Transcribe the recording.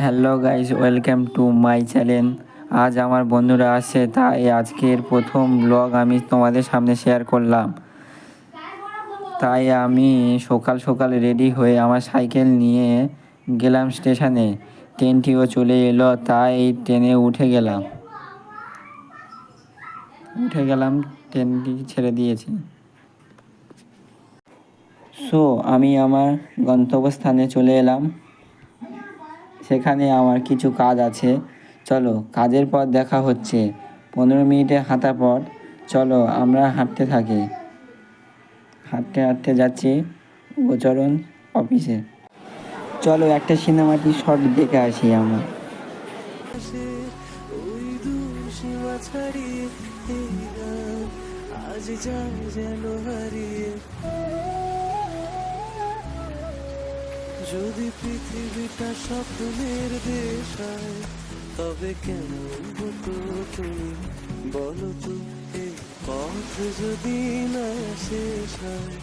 Hello guys, welcome to my channel. আজ আমার বন্ধুরা আসছে, তাই আজকের প্রথম ব্লগ আমি তোমাদের সামনে শেয়ার করলাম। তাই আমি সকাল সকাল রেডি হয়ে আমার সাইকেল নিয়ে গেলাম স্টেশনে। ট্রেনটিও চলে এলো, তাই ট্রেনে উঠে গেলাম। ট্রেনটি ছেড়ে দিয়েছে। সো আমি আমার গন্তব্যস্থানে চলে এলাম। সেখানে আমার কিছু কাজ আছে। চলো, কাজের পর দেখা হচ্ছে। 15 মিনিটে হাঁটার পর চলো আমরা হাঁটতে থাকি। হাঁটতে হাঁটতে যাচ্ছি গোচরণ অফিসে। চলো একটা সিনেমাটিক শট দেখে আসি আমরা। যদি পৃথিবীটা স্বপ্নের দেশ হয়, তবে কেমন হতো তুমি বলো তো? এই পথ যদি না শেষ হয়,